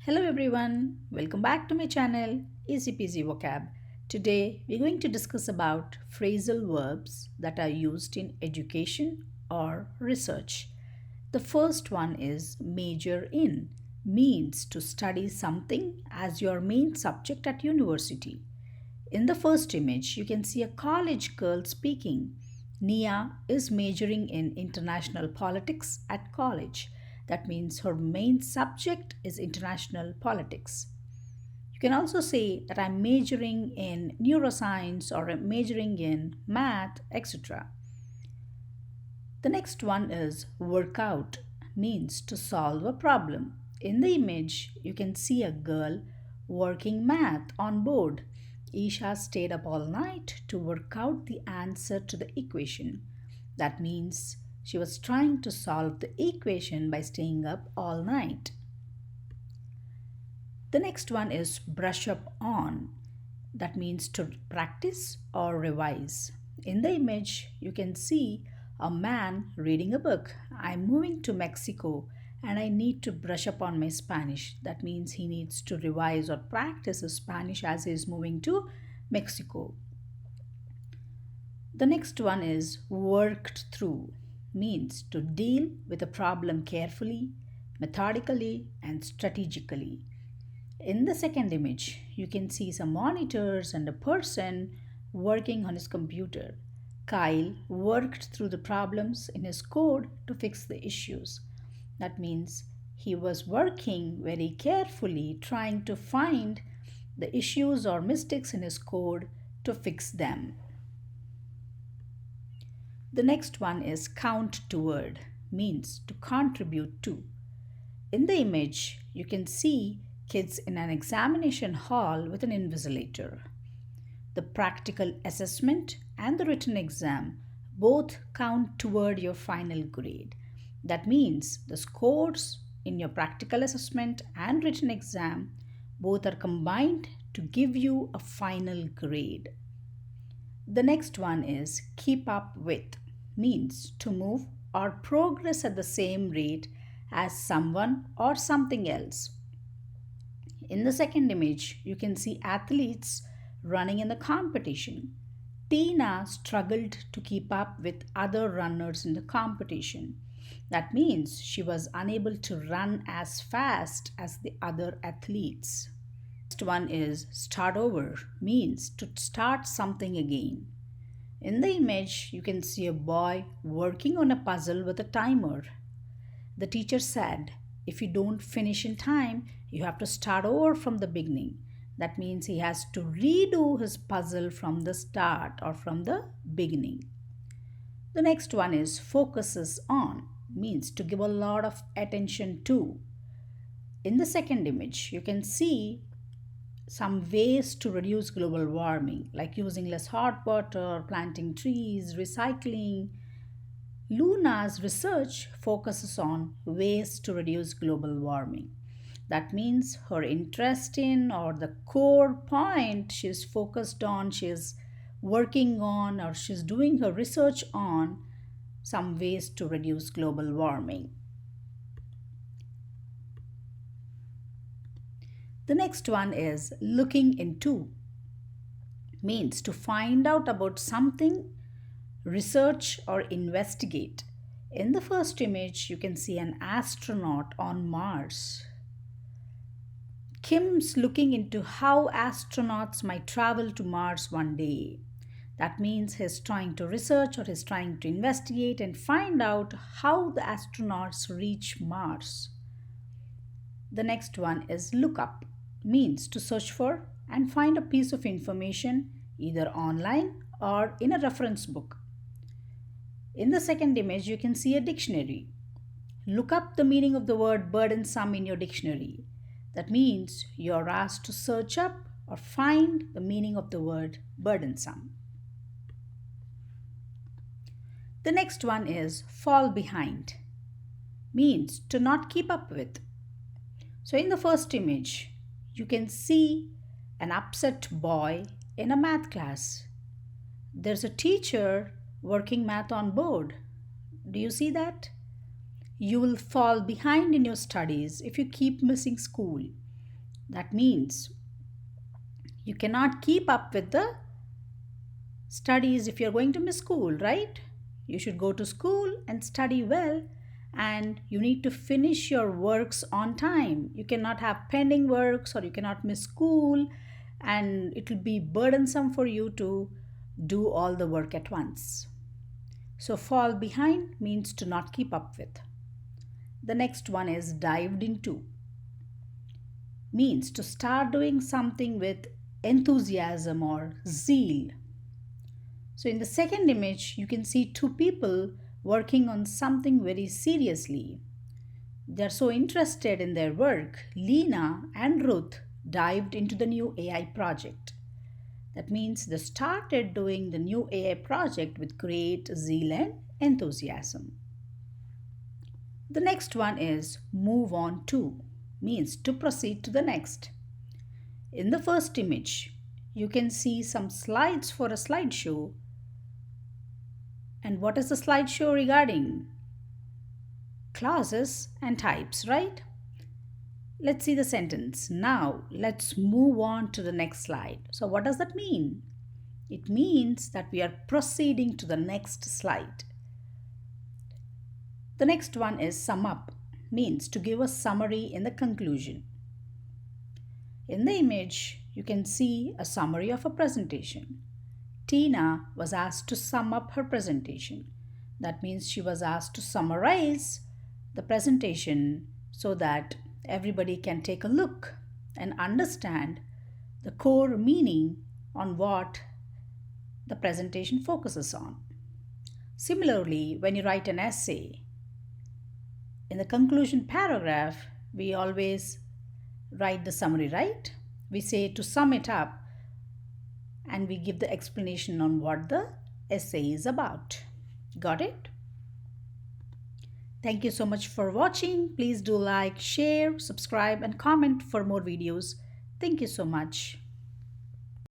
Hello everyone, welcome back to my channel Easy Peasy Vocab. Today we're going to discuss about phrasal verbs that are used in education or research. The first one is major in, means to study something as your main subject at university. In the first image, you can see a college girl speaking. Nia is majoring in international politics at college. That means her main subject is international politics. You can also say that I'm majoring in neuroscience or I'm majoring in math, etc. The next one is workout, means to solve a problem. In the image, you can see a girl working math on board. Isha stayed up all night to work out the answer to the equation. That means she was trying to solve the equation by staying up all night. The next one is brush up on. That means to practice or revise. In the image, you can see a man reading a book. I'm moving to Mexico and I need to brush up on my Spanish. That means he needs to revise or practice his Spanish as he is moving to Mexico. The next one is worked through, means to deal with a problem carefully, methodically, and strategically. In the second image, you can see some monitors and a person working on his computer. Kyle worked through the problems in his code to fix the issues. That means he was working very carefully trying to find the issues or mistakes in his code to fix them. The next one is count toward, means to contribute to. In the image, you can see kids in an examination hall with an invigilator. The practical assessment and the written exam both count toward your final grade. That means the scores in your practical assessment and written exam both are combined to give you a final grade. The next one is keep up with, means to move or progress at the same rate as someone or something else. In the second image, you can see athletes running in the competition. Tina struggled to keep up with other runners in the competition. That means she was unable to run as fast as the other athletes. Next one is start over, means to start something again. In the image, you can see a boy working on a puzzle with a timer. The teacher said, if you don't finish in time, you have to start over from the beginning. That means he has to redo his puzzle from the start or from the beginning. The next one is focuses on, means to give a lot of attention to. In the second image, you can see some ways to reduce global warming, like using less hot water, planting trees, recycling. Luna's research focuses on ways to reduce global warming. That means her interest in or the core point she's focused on, she's working on, or she's doing her research on some ways to reduce global warming. The next one is looking into, means to find out about something, research or investigate. In the first image, you can see an astronaut on Mars. Kim's looking into how astronauts might travel to Mars one day. That means he's trying to research or he's trying to investigate and find out how the astronauts reach Mars. The next one is look up, means to search for and find a piece of information either online or in a reference book. In the second image, you can see a dictionary. Look up the meaning of the word burdensome in your dictionary. That means you're asked to search up or find the meaning of the word burdensome. The next one is fall behind, means to not keep up with. So in the first image, you can see an upset boy in a math class. There's a teacher working math on board. Do you see that? You will fall behind in your studies if you keep missing school. That means you cannot keep up with the studies if you're going to miss school, right? You should go to school and study well, and you need to finish your works on time. You cannot have pending works, or you cannot miss school, and it will be burdensome for you to do all the work at once. So, fall behind means to not keep up with. The next one is dived into, means to start doing something with enthusiasm or zeal. So in the second image, you can see two people working on something very seriously. They're so interested in their work. Lena and Ruth dived into the new AI project. That means they started doing the new AI project with great zeal and enthusiasm. The next one is move on to, means to proceed to the next. In the first image, you can see some slides for a slideshow. And what is the slideshow regarding? Clauses and types, right? Let's see the sentence. Now, let's move on to the next slide. So, what does that mean? It means that we are proceeding to the next slide. The next one is sum up, means to give a summary in the conclusion. In the image, you can see a summary of a presentation. Tina was asked to sum up her presentation. That means she was asked to summarize the presentation so that everybody can take a look and understand the core meaning on what the presentation focuses on. Similarly, when you write an essay, in the conclusion paragraph, we always write the summary, right? We say to sum it up, and we give the explanation on what the essay is about. Got it? Thank you so much for watching. Please do like, share, subscribe, and comment for more videos. Thank you so much.